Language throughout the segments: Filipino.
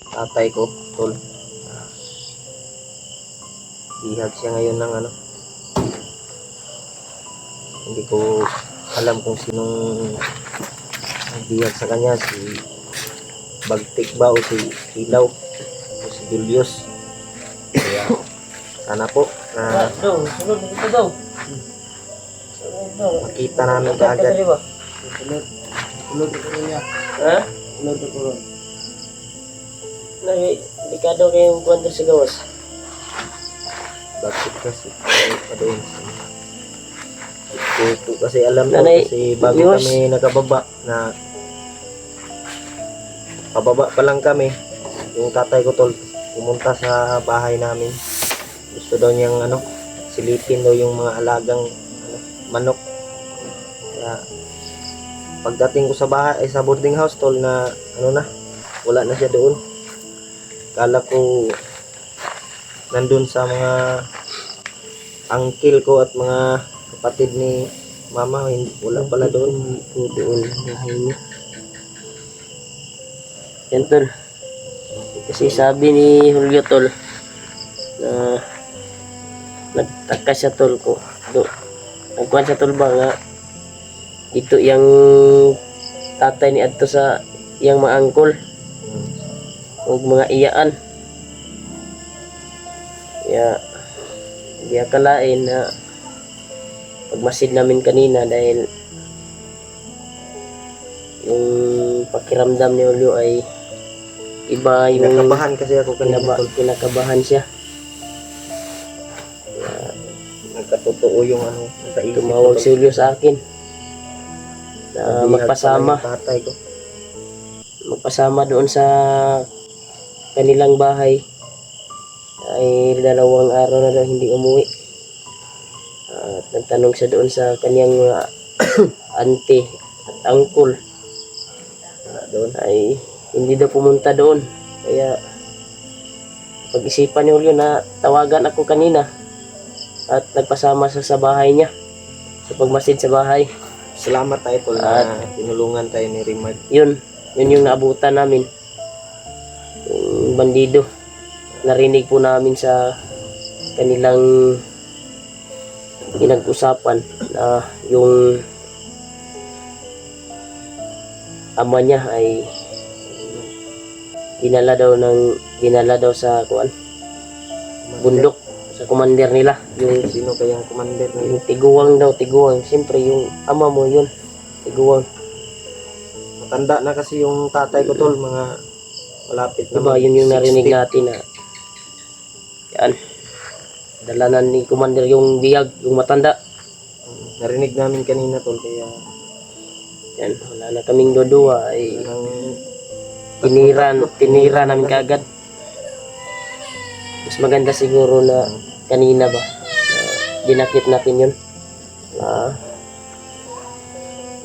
tatay ko, tol. Bihag siya ngayon ng ano. Hindi ko alam kung sinong nagbihag sa kanya, si Bagtik ba o si Ilaw o si Julius. Kaya sana po na Sunod dito daw. makita namin kaagad. Ulod ko niya. Ha? Ulod ko ron. Hindi ka daw kayong kwento sa gawas. Bakit kasi pa doon kasi alam ko Nanay, kasi bago Diyos. kami nakababa na pababa pa lang kami, yung tatay ko tol pumunta sa bahay namin, gusto daw niyang ano silipin daw yung mga alagang manok. Kaya pagdating ko sa bahay sa boarding house tol na wala na siya doon. Kala ko nandun sa mga uncle ko at mga kapatid ni mama, wala pala doon. Doon bahay niya. Yan tol. Kasi sabi ni Julio tol na nagtaka siya tol ko. Nagkuhan siya tol ba nga ito yung tatay ni adto sa yang mga angkol o mga iyaan. Kaya hindi akalain na pagmasid namin kanina dahil yung pakiramdam ni Julio ay iba yung Kinakabahan kasi ako kanina tol. kinakabahan siya. Nagkatotoo yung ano sa isip ko, Tumawag tol. si Julio sa akin na Nabihag magpasama pala yung tatay ko. doon sa kanilang bahay. Ay 2 araw na daw hindi umuwi. At nagtanong siya doon sa kanyang mga auntie at uncle Doon. ay hindi daw pumunta doon. Kaya pag-isipan ni Julio na tawagan ako kanina at nagpasama siya sa bahay niya sa pagmasid sa bahay. Salamat tayo tol na tinulungan tayo ni Rimard. Yun yung naabutan namin, yung bandido. Narinig po namin sa kanilang pinag-usapan na yung ama niya ay dinala daw sa bundok sa commander nila, yung Sino kayang commander na yun? tiguang siyempre yung ama mo yun, tiguang. Matanda na kasi yung tatay ko tol, mga malapit na Diba, yun yung 60. narinig natin na yan, dala na ni commander yung biyag, yung matanda. Narinig namin kanina tol, kaya Yan, wala na kaming dodua ay parang tinira namin kagad. Mas maganda siguro na kanina ba na dinakit natin yun.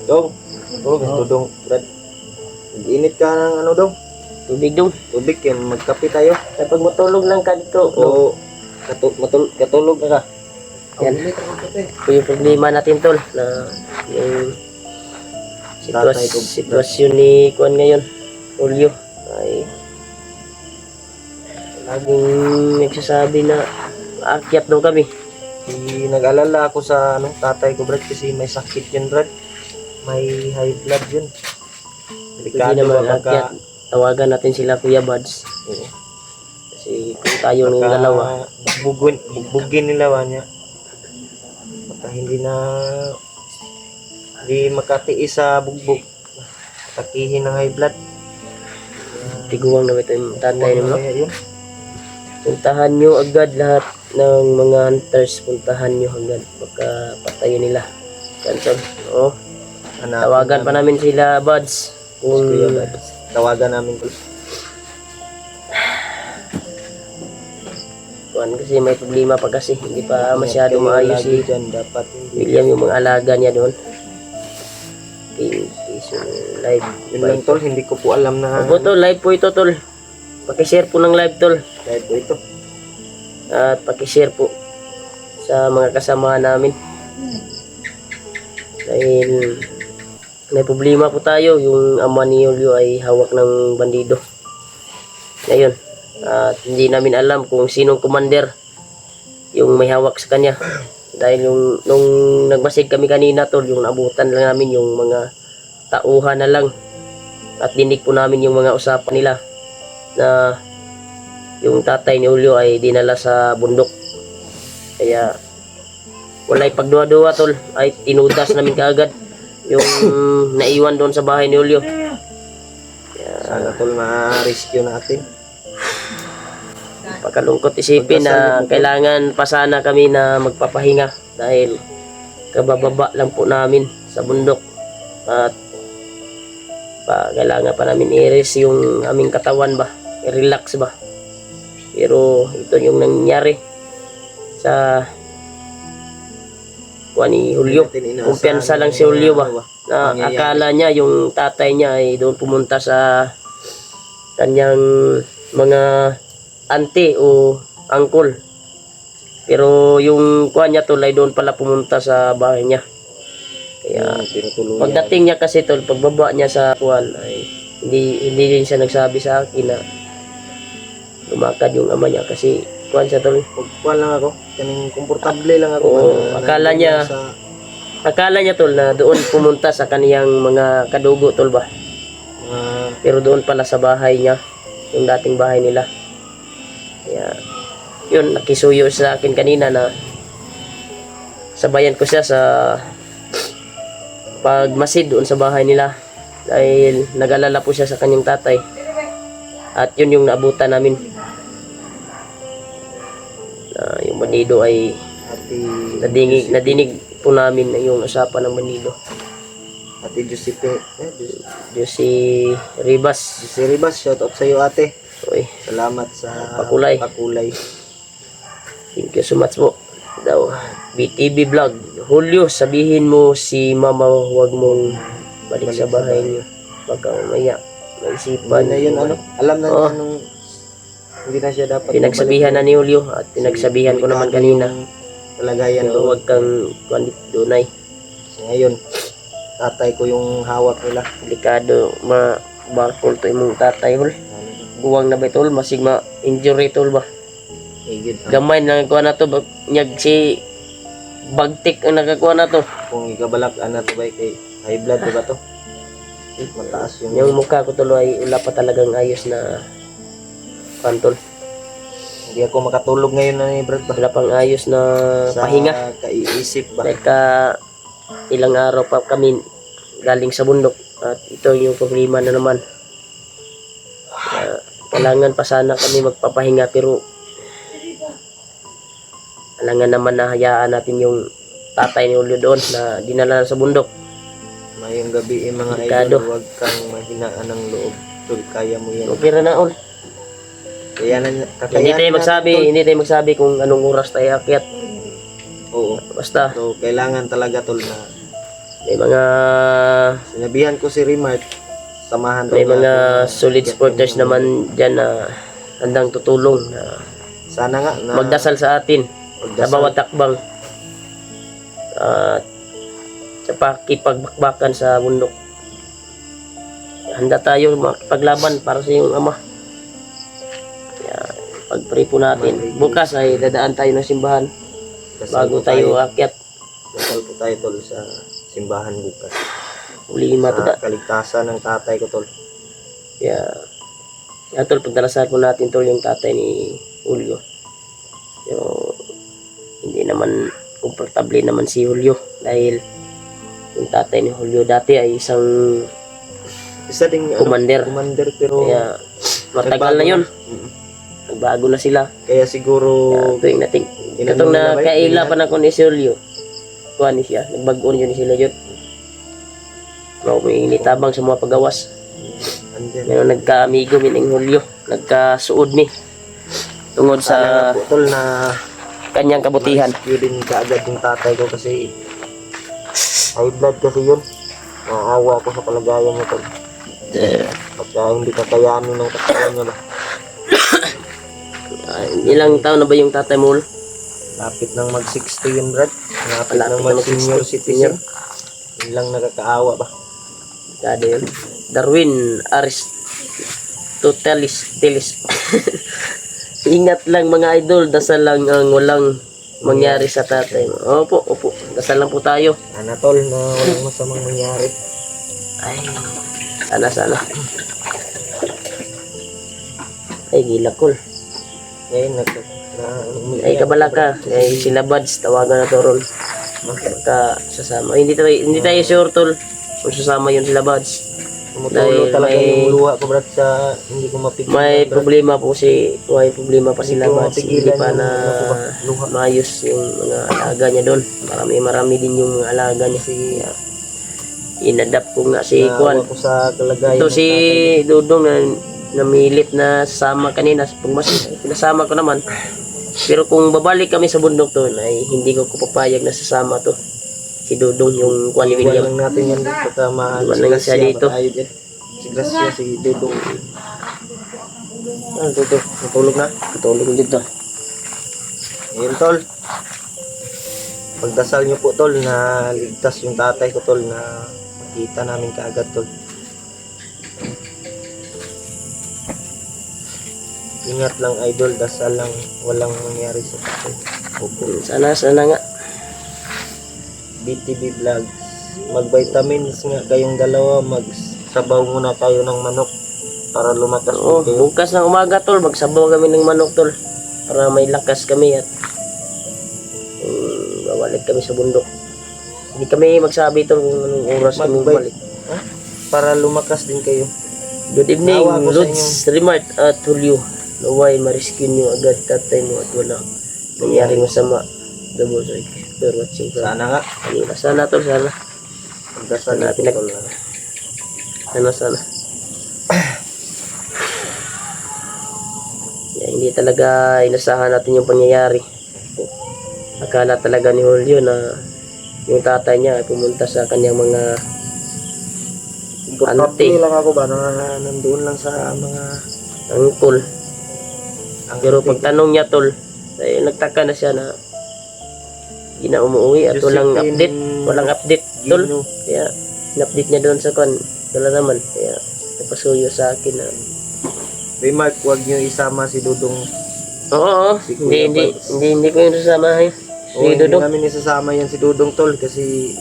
dong, dong, Brad. Mag-init ka ng ano dong, Tubig dong. tubig yan, magkape tayo. Kapag matulog lang ka dito, O katulog ka ka. yan. Ito yung problema natin tol na yung sitwasyon ni Kuan ngayon, Julio ay laging nagsasabi na aakyat daw kami. Nag-alala ako sa tatay ko Brad kasi may sakit yun Brad. May high blood yun. Hindi Delikado naman ba aakyat. Tawagan natin sila Kuya Buds. Kasi kung tayo ng dalawa, bugbugin nila ba niya. Baka hindi makatiis sa bugbog. Takihin ng high blood. tiguang na ito yung tatay Ano mo. kaya yun? Puntahan nyo agad lahat ng mga hunters. Puntahan nyo agad. Baka patayin nila. Cancel. Oo. Tawagan pa namin sila Buds. Kung Kuya Buds. Tawagan namin ko. kuan kasi may problema pa kasi. Hindi pa masyado maayos si dyan, dapat hindi. William yung mga alaga niya doon. Okay, so live. Yun lang tol, hindi ko po alam na Opo tol, live po ito tol. Pakishare po ng live tol. dahil po ito. At pakishare po sa mga kasama namin. Dahil may problema po tayo. Yung ama ni Julio ay hawak ng bandido. Ngayon, at hindi namin alam kung sinong commander yung may hawak sa kanya. Dahil nung nagmasig kami kanina tol, yung naabutan lang namin yung mga tauhan na lang. At dinig po namin yung mga usapan nila na yung tatay ni Julio ay dinala sa bundok. Kaya walay pagduwa-duwa tol, ay tinudas namin kaagad yung naiwan doon sa bahay ni Julio. Sana tol ma-rescue natin. Pagkalungkot isipin na kailangan pa sana kami na magpapahinga dahil kabababa lang po namin sa bundok at kailangan pa namin i-rest yung aming katawan ba, i-relax ba. Pero ito yung nangyari sa ni Julio. Kumpiyansa lang si Julio ba na akala niya yung tatay niya ay doon pumunta sa kanyang mga auntie o uncle. Pero yung kuha niya tol ay doon pala pumunta sa bahay niya. Kaya pagdating niya kasi tol, pagbaba niya sa kuwan ay hindi din siya nagsabi sa akin na lumakad yung ama niya kasi kuwan siya tol. Pagkuhan lang ako, kaning komportable lang ako. Oo, akala niya tol na doon pumunta sa kaniyang mga kadugo tol ba. Pero doon pala sa bahay niya, yung dating bahay nila. Kaya yun, nakisuyo sa akin kanina na sabayan ko siya sa pagmasid doon sa bahay nila dahil nag-alala po siya sa kanyang tatay. At yun yung naabutan namin. Yung Banido ay nadinig po namin na yung usapan ng Banido. Ate Josepe, Josie Ribas. Josie Ribas, shout out sa iyo ate. Uy, Salamat sa Pakulay. Thank you so much po. Daw, BTV Vlog. Julio, sabihin mo si mama huwag mong balik sa bahay niyo. Baka mamaya maisipan na yun ano. Alam na niya nung hindi na siya dapat. Pinagsabihan na ni Julio at pinagsabihan ko naman kanina. Kalagayan So, huwag kang dunay. Ngayon, tatay ko yung hawak nila. Delikado, ma-barkol to imong tatay hol. Guwang na ba tol, masig ma-injury tol ba? Higit. Gamay na nagkuha na to, nyag si bagtik ang nagkakuha na to. Kung ikabalak, ano to ba kay high blood diba to? Mataas Yung mukha ko tuloy ay wala pa talagang ayos na kantol. Hindi ako makatulog ngayon na ni Brad ba? Wala pang ayos na Sa pahinga. kaiisip ba? Teka, ilang araw pa kami galing sa bundok at ito yung problema na naman. Kailangan pa sana kami magpapahinga pero kailangan naman na hayaan natin yung tatay ni Julio doon na dinala sa bundok. Mayong gabi mga Delikado. idol, huwag kang mahinaan ng loob. Tol, kaya mo yan. Okay na all. Kaya na, Hindi tayo magsabi kung anong oras tayo akyat. Oo. Basta So, kailangan talaga tol na may mga sinabihan ko si Rimart, samahan may daw niya mga ako na solid akyat supporters ng- naman dyan na handang tutulong na Sana nga na magdasal sa atin sa magdasal. bawat takbang at sa pakipagbakbakan sa bundok. Handa tayo makipaglaban para sa iyong ama. Kaya pag-pray po natin. Bukas ay dadaan tayo ng simbahan Dasal bago po tayo akyat. Dasal po tayo tol sa simbahan bukas. Ulima to Sa kaligtasan ng tatay ko tol. Kaya tol, pagdarasal po natin tol yung tatay ni Julio. Pero hindi naman komportable naman si Julio dahil yung tatay ni Julio dati ay isang Isa ding Commander. commander pero kaya matagal na yun. Nagbago na sila. Kaya siguro Kaya tuwing nating katong na kaila pa na ko ni si Julio. Kuha ni siya. Nagbagoon yun ni sila yun. May initabang sa mga pagawas. andyan. Pero nagka-amigo mining Julio. Nagkasuod mi. Tungod Sana nga sa po tol na kanyang kabutihan. rescue din kaagad yung tatay ko kasi high blood kasi yun. Naawa ko sa kalagayan niya tol. Pagka hindi kakayanin ng katawan niya ba. Ilang taon na ba yung tatay mo? Lapit nang mag 60 yun Brad. Lapit Malapit nang na mag senior 60. citizen. Yun lang nakakaawa ba. Kada yun. Darwin Aris. tilis. Ingat lang mga idol, dasal lang ang walang mangyari sa tatay mo. Opo, dasal lang po tayo. Sana tol na walang masamang mangyari. Ay, sana. Ay, gilakol. Ngayon Ay, kabala ka. Ay, sila Buds, tawagan na to ron. Magka sasama. Ay, hindi tayo sure tol kung sasama yun sila Buds. tumutulo Dahil talaga may- yung luha ko brad sa hindi ko mapigilan. May brad. problema pa sila Hindi ko Buds. Hindi mapigilan pa yung na ano ko ba, luha. maayos yung mga alaga niya doon. Marami din yung mga alaga niya. Kasi Inadapt ko nga si Kuan. naawa ko sa kalagayan Ito ng si tatay. Dudong na namilit na sasama kanina. Pag mas pinasama ko naman. Pero kung babalik kami sa bundok to, ay hindi ko papayag na sasama to. Si Dudong yung Kuan ni Iwan William. lang natin yan dito ka mahal. Iwan lang siya dito. Si Gracia, si Dudong. Ano Dudong? Natulog na? Katulog dito. Ayun tol. Pagdasal niyo po tol na ligtas yung tatay ko tol na makita namin kaagad tol. Ingat lang idol, dasal lang, walang mangyari sa tatay. Opo. Sana nga. BTV Vlog. Mag-vitamins nga kayong dalawa, magsabaw muna tayo ng manok para lumakas Oo, po kayo. bukas ng umaga tol, magsabaw kami ng manok tol. Para may lakas kami at babalik kami sa bundok. Hindi kami magsabi tol kung anong oras kami balik. Ha? Para lumakas din kayo. Good evening, Nawa ko sa Lods Remart at Julio. Naway ma-rescue nyo agad tatay mo at wala nangyaring masama. Double check. Pero watching ka. Sana nga. Kanina. Sana tol, sana. Pagdasal Sana natin tol. Sana. Hindi talaga inasahan natin yung pangyayari. Akala talaga ni Julio na yung tatay niya ay pumunta sa kanyang mga Importante lang ako ba na nandoon lang sa mga angkol. ang Pero pagtanong niya tol, ay nagtaka na siya na hindi na umuwi at walang update tol. Gino. Kaya in-update niya doon sa kan. Wala naman. Kaya napasuyo sa akin na Remark, huwag nyo isama si Dudong. oo. Si Kuya Hindi Buds. ko yung sasamahin. O hindi Dudong. namin isasama yan si Dudong tol kasi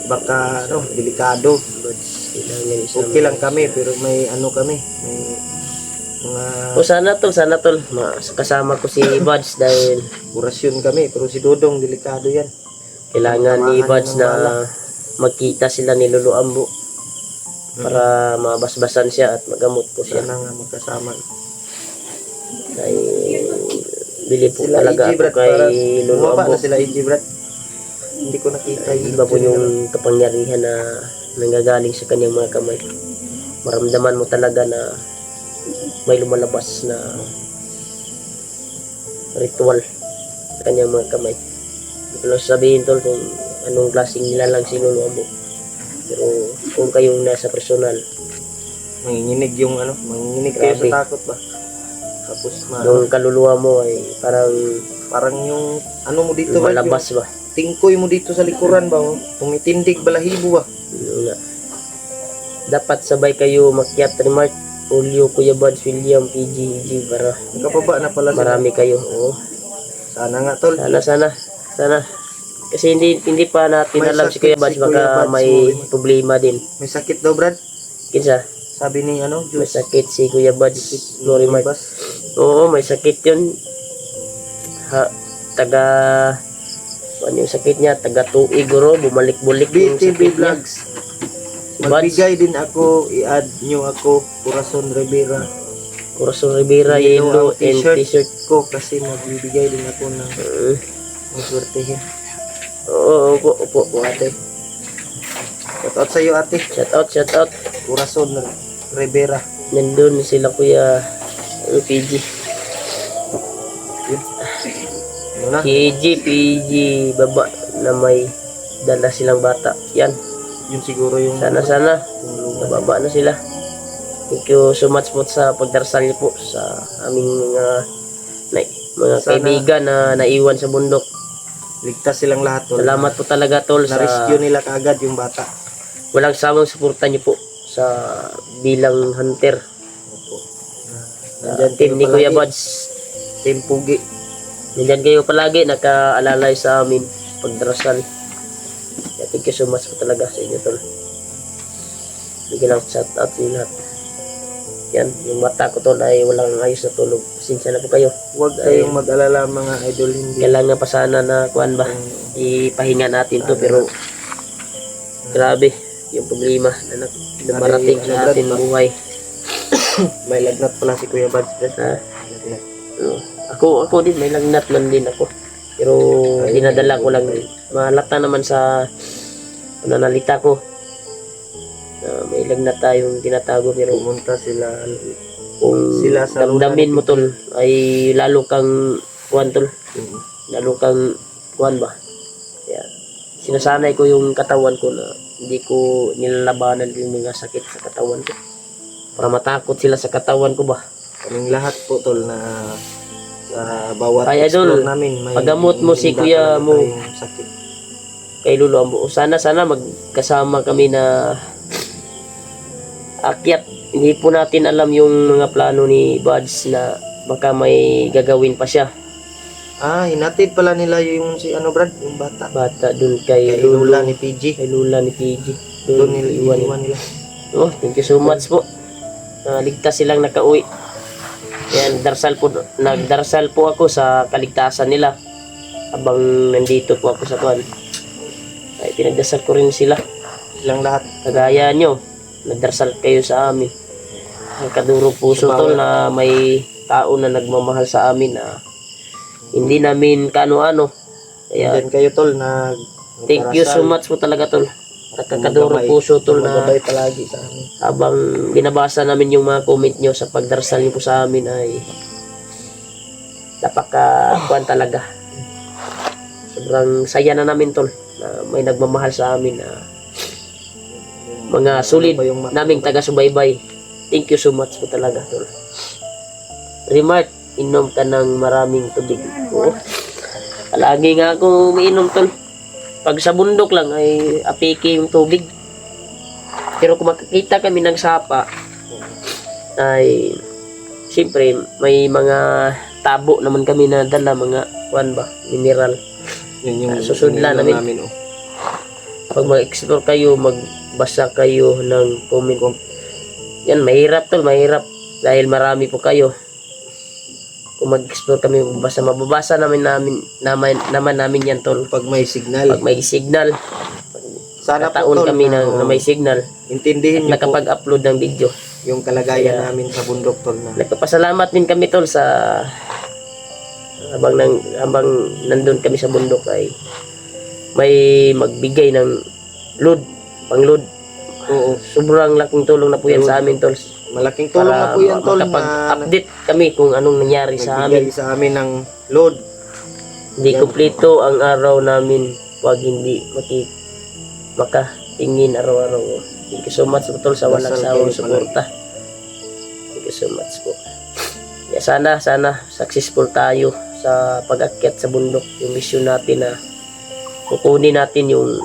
baka delikado. Kailangan isama. Okay lang kami pero may ano kami, may mga O sana tol, kasama ko si Buds dahil orasyon kami pero si Dudong delikado yan. kailangan ni Samahan Buds ng na wala. magkita sila ni Lolo Ambo para mabasbasan siya at magamot po siya. Sana nga magkasama. Dahil bili po Sila talaga EG ako Brad kay para Lolo bumaba Ambo. na sila EG Brad. Hindi ko nakita Iba po yung kapangyarihan na nanggagaling sa kanyang mga kamay. Maramdaman mo talaga na may lumalabas na ritual sa kanyang mga kamay. Hindi ko lang sabihin tol kung anong klaseng nilalang si Lolo Ambo. Pero kung kayong nasa personal, manginginig yung manginginig kayo Grabe. sa takot ba? Tapos yung kaluluwa mo ay parang parang yung ano mo dito ba? lumalabas ba? Yung tingkoy mo dito sa likuran ba? Oh? Tumitindig balahibo ba? Yun nga. Dapat sabay kayo makyat remark Julio, Kuya Buds, William, PG, para Kapaba na pala sila. marami kayo. Oo. Sana nga tol. Sana. Kasi hindi pa natin May alam si sakit Kuya Buds, si Kuya baka Buds, may mo. problema din. May sakit daw Brad. Kinsa, Sabi ni may Diyos. sakit si Kuya Buds, Lorimar. Bas. Oo, may sakit yun. Ano yung sakit niya? Taga tuig guro, bumalik-bulik yung BTV sakit niya. Vlogs. Buds, Magbigay din ako, i-add nyo ako, Corazon Rivera Corazon Rivera, Yellow yellow ang and t-shirt. t-shirt. ko kasi magbibigay din ako ng swertehin. Oo, opo, ate. Shout out sa iyo ate, Shout out. Corazon Rivera. Nandun sila Kuya PG. Ano na? PG, baba na may dala silang bata. Yan, Yun siguro yung sana tulungan. nababa na sila. Thank you so much po sa pagdarasal niyo po sa aming mga Sana- kaibigan na naiwan sa bundok. Ligtas silang lahat tol. Salamat po talaga tol sa Na-rescue nila kaagad yung bata. walang samang suporta niyo po sa bilang hunter. Opo. Nandyan Team kayo ni Kuya palagi. Buds. Team Pugi. Nandyan kayo palagi, nakaalalay sa amin pagdarasal. Kaya thank you so much po talaga sa inyo tol. Bigyan lang shout out sa inyo lahat. Yan, yung mata ko tol ay walang ayos na tulog. Pasensya na po kayo. Huwag kayong mag-alala mga idol, hindi. Kailangan pa sana na kuan ba, ipahinga natin to pero grabe yung problema na marating sa atin buhay. May lagnat pala si Kuya Buds. Ha? Ako din may lagnat man din ako. Pero dinadala ko lang, malata naman sa pananalita ko. May lagnat tayong tinatago pero Pumunta sila. kung Sila sa damdamin mo tol ay lalo kang kuan tol, lalo kang kuan ba. Kaya sinasanay ko yung katawan ko na hindi ko nilalabanan yung mga sakit sa katawan ko. Para matakot sila sa katawan ko ba. Kaming lahat po tol na sa bawat Ay, idol, explore namin may pagamot mo si hindi Kuya talaga mo. tayong sakit. Kay Lolo Ambo. Sana magkasama kami na akyat. Hindi po natin alam yung mga plano ni Buds na baka may gagawin pa siya. Hinatid pala nila yung si ano Brad, yung bata. Bata dun kay Kay Lula Lolo, ni PG. kay Lula ni PG. Doon nila iwan. iniwan nila. Oh, thank you so much po. Ligtas silang nakauwi. Yan, nagdarsal po ako sa kaligtasan nila. Habang nandito po ako sa kuan. Ay pinagdasal ko rin sila. Silang lahat. Kagaya nyo, nagdarsal kayo sa amin. Ang kaduro puso tol na may tao na nagmamahal sa amin na hindi namin kano-ano. Kaya Diyan kayo tol na thank you so much po talaga tol. Nakakaduro puso tol na magabay palagi sa amin. habang binabasa namin yung mga comment nyo sa pagdarsal nyo po sa amin ay napaka-kuan talaga. Sobrang saya na namin tol na may nagmamahal sa amin na mga solid naming taga-subaybay. Thank you so much po talaga tol. Remark, inom ka ng maraming tubig. Oo. Lagi nga ako umiinom tol. Pag sa bundok lang ay apiki yung tubig. Pero kung makikita kami ng sapa ay siyempre may mga tabo naman kami na dala, mga kuan ba, mineral. Yun yung Susudlan ininom namin. oh. Pag mag-explore kayo, magbasa kayo ng comment. Yan, mahirap tol, mahirap. Dahil marami po kayo. Kung mag-explore kami, mababasa naman namin yan tol. Pag may signal. Pag may signal, Sana po taon tol kami na may signal. intindihin niyo po Nakapag-upload ng video. yung kalagayan Kaya, namin sa bundok tol na Nagpapasalamat din kami tol sa habang nandun kami sa bundok ay may magbigay ng pang-load. oo, Sobrang laking tulong na po yan sa amin tol. malaking tulong na po yan tol na makapag-update kami kung anong nangyari sa amin. nagbigay sa amin ng load. Hindi kumpleto ang araw namin pag hindi makatingin araw-araw. Thank you so much po tol sa walang Dasal sawang kayo suporta. Thank you so much po. Yeah, sana successful tayo sa pag-akyat sa bundok. Yung mission natin na kukunin natin yung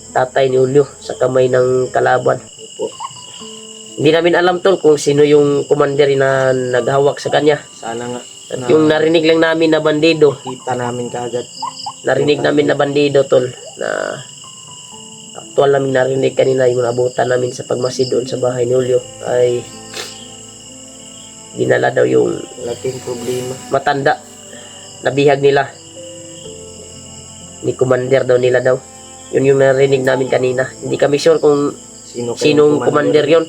tatay ni Julio sa kamay ng kalaban. Po. Hindi namin alam tol kung sino yung commander na naghawak sa kanya. Sana nga At yung narinig lang namin na bandido, kita namin kaagad. narinig namin na bandido tol, na aktual namin narinig kanina yung abutan namin sa pagmasid doon sa bahay ni Julio ay dinala daw yung Malaking problema. matanda na bihag nila ni commander daw nila daw. Yun yung narinig namin kanina. Hindi kami sure kung sinong commander yon.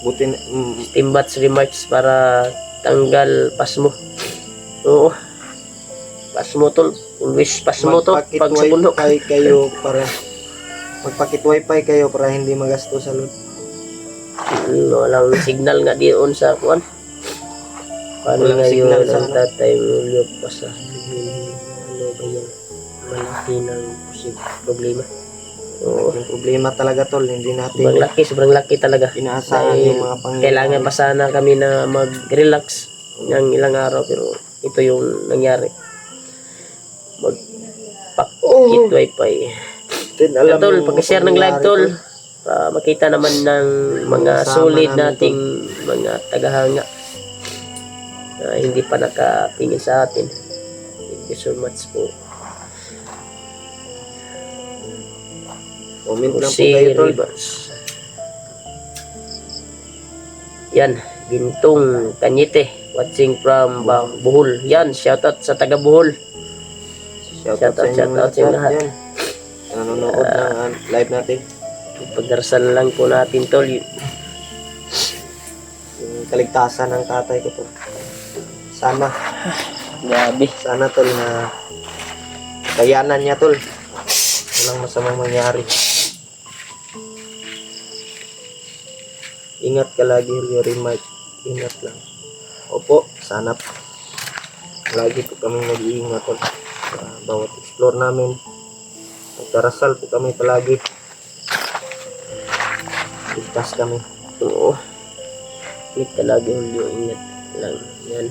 Buti na, Timbats remarks para tanggal pasmo. Oo. Pasmo tol. Always pasmo to pag sa bundok. kayo para magpakit wifi kayo para hindi magasto sa load. Walang signal nga diyon sa kuan. Paano Walang nga yun signal sa ang ano? tatay Julio pa sa ano ba yan? Malaki ng problema. Oo. Yung problema talaga tol, hindi natin Sobrang laki talaga. inaasahan Dahil yung mga pangyayari. kailangan pa sana kami na mag-relax ng ilang araw pero ito yung nangyari. Magpakit wifi. Tin, alam Tol, mo pag-share ng live pangyayari, tol. para makita naman ng mga Kasama solid namin, nating mga tagahanga na hindi pa nakatingin sa atin. Thank you so much po. Comment lang po Jose kayo, tol. Rivas. Yan, Gintong Kanyite, watching from Bohol. Yan, shoutout sa taga Bohol. Shoutout Shoutout sa inyong lahat. dyan. Nanonood ng live natin. Pagdarasal lang po natin tol. Yung kaligtasan ng tatay ko, tol. Sana Grabe. tol na kayanan niya, tol. Walang masamang mangyari. Ingat ka lagi, Julio Mike. Ingat lang. Opo, sana lagi po kami nag-iingat, tol. Sa bawat explore namin. Magdarasal po kami palagi. Ligtas kami. Oo. Ingat ka lagi, Julio. Ingat lang. Yan.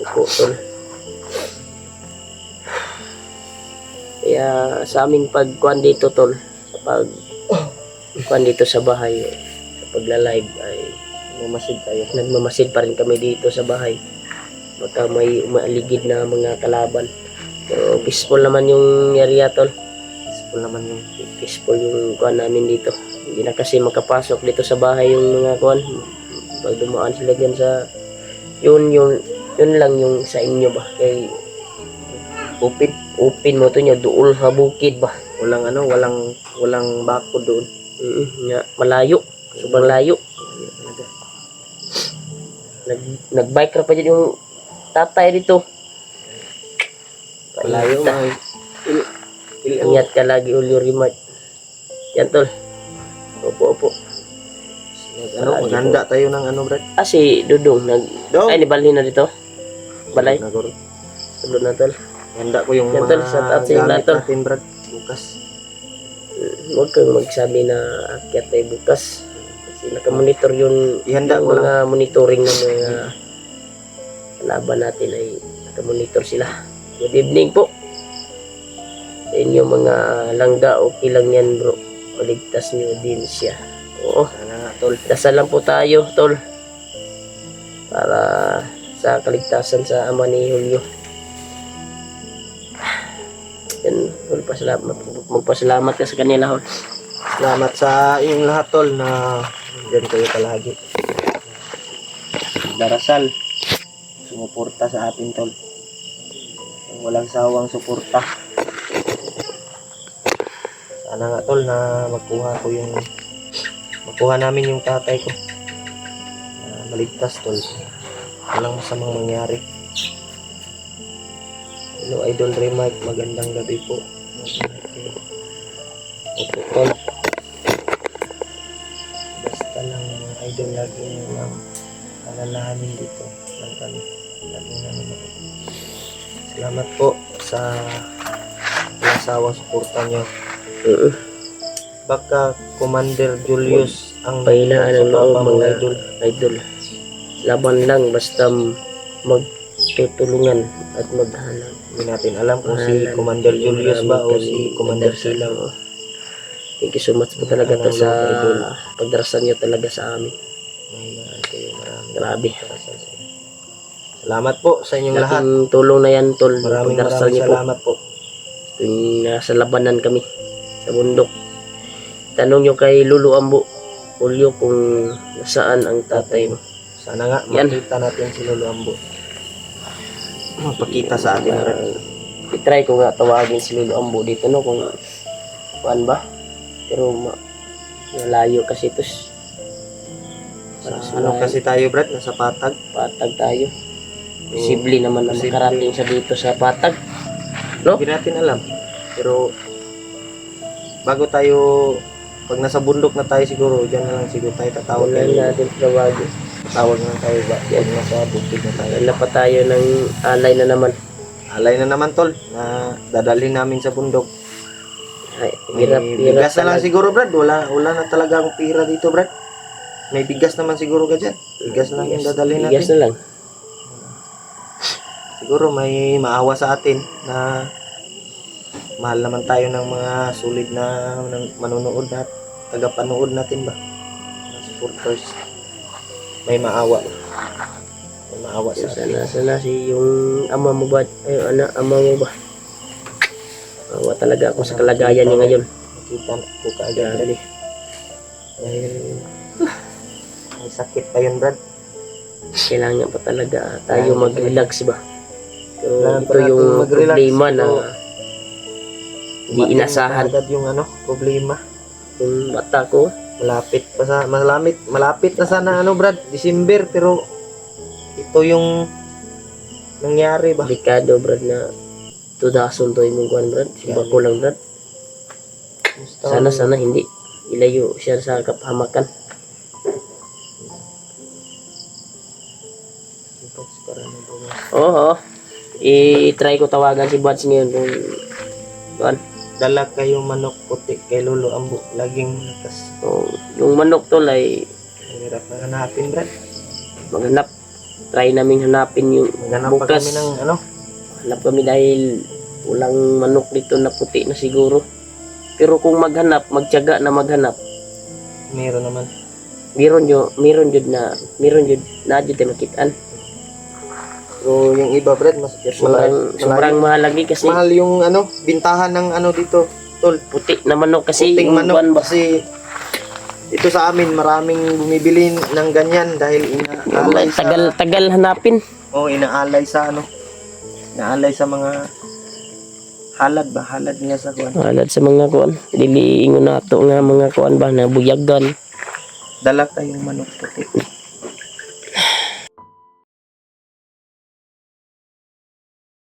Opo, tol. Kaya sa aming pagkuhan dito, tol, sa pagkuhan dito sa bahay, sa pagla-live ay Mamasid tayo. nagmamasid pa rin kami dito sa bahay. Baka may umaaligid na mga kalaban. Pero peaceful naman yung area, tol. Peaceful naman yung Peaceful yung kuhan namin dito. Hindi na kasi makapasok dito sa bahay yung mga kuhan. Pag dumaan sila dyan sa yun lang yung sa inyo ba, kay open mo to nyo duol sa bukid ba. walang walang bako doon. Nga malayo, sobrang layo. Talaga. Nagbike ra pa dyan yung tatay dito. Malayo Painta. mga Ingat ka lagi, Julio Remark. Yan, tol. Opo. maghanda tayo ng Brad. Si Dudong Dong. ay nibalhin na dito. Balay. Nagoro. Tulo na, tol. Handa ko yung Yan, mga tol, shout out sa inyo lahat, gamit tol. natin, Brad. Bukas. Huwag kang magsabi na akyat tayo bukas. Kasi nakamonitor yung Ihanda yung ko lang. mga monitoring ng mga kalaban natin ay nakamonitor sila. Good evening po. Sa inyo mga langga, okay lang yan, bro. Maligtas nyo din siya. Oo. Sana nga, tol. Dasal lang po tayo, tol. Para sa kaligtasan sa ama ni Julio. Yan, magpasalamat ka sa kanila, Hol. Salamat sa inyong lahat, tol, na dyan kayo palagi. Darasal. Sumuporta sa atin, tol. Walang sawang suporta. Sana nga, tol, na makuha namin yung tatay ko. Maligtas, tol. Walang masamang mangyari. Hello, Idol Remark. Magandang gabi po. Opo, tol. Basta lang mga idol, lagi nyo lang alalahanin dito lang kami. Lagi namin ako. Salamat po sa sawang suporta nyo. Baka Commander Julius ang Pahinaan ng loob, mga mga idol. idol. Laban lang, basta magtutulungan at maghanap. Hindi natin alam kung si Commander Julius ba o si Commander Silang. Thank you so much po talaga to sa pagdarasan nyo talaga sa amin. May kayo maraming Grabe. Salamat po sa inyong lahat. Laking tulong na yan, tol. Maraming Pagdarasal nyo po. salamat po. Tuwing nasa labanan kami sa bundok. Tanong nyo kay Lulu Ambo, Julio, kung nasaan ang tatay mo. Sana nga Yan. makita natin si Lolo Ambo. Magpakita sa atin. I-try ko nga tawagin si Lulu Ambo dito, no, kung kuan ba. Pero malayo kasi ito. Ano kasi tayo, Brad? Nasa Patag. Patag tayo. Posible naman na Posible. makarating siya dito sa Patag. No? Hindi natin alam. Pero bago tayo, pag nasa bundok na tayo siguro, dyan na lang siguro tayo tatawag. Wala natin tawagin. Tawag na tayo ba? Pag nasa bukid na tayo. Wala pa tayo ng alay na naman. Alay na naman, tol, na dadalhin namin sa bundok. Ay, May hirap bigas na lang talaga. siguro, Brad. Wala na talaga akong pira dito, Brad. May bigas naman siguro ka dyan. Bigas na lang yung dadalhin natin. Bigas na lang. Siguro may maawa sa atin na mahal naman tayo ng mga sulit na manonood tagapanood natin ba? Mga supporters. May maawa. May maawa sa atin. Sana si yung ama mo ba? Ay, ama mo ba? Awa talaga ako sa kalagayan niya ngayon. Nakita ko kaagad. Grabe. Dahil may sakit pa yun, Brad. Kailangan pa talaga tayo mag-relax ba? So, Kailangan pa ito yung natin mag-relax. problema na So, hindi inasahan. Agad yung problema. Yung bata ko, Malapit na sana Brad, December, pero ito yung nangyari ba? delikado brad na tudason to imong kuan brad. Simba ko lang brad. Sana hindi ilayo siya sa kapahamakan. Oo. I-try ko tawagan si Buds ngayon kung kuan. Dala kayo manok puti kay Lolo Ambo, laging lakas. So, yung manok tol ay Hirap na hanapin, Brad. maghanap. Try namin hanapin yung Maghanap pa bukas. kami ng Hanap kami dahil walang manok dito na puti na siguro. Pero kung maghanap, magtiyaga na maghanap, meron naman. meron jud na jud tayo makitaan. So, yung iba, Brad, mas Sobrang mahal lagi kasi mahal yung bintahan ng dito, tol. puti na manok kasi Puting yung manok kuwan ba? kasi ito sa amin maraming bumibili ng ganyan dahil inaalay sa Tagal hanapin. inaalay sa inaalay sa mga halad niya sa kuwan. Alad sa mga kuan, dili ingon nato nga mga kuan ba na buyagan. Dala kayong manok puti.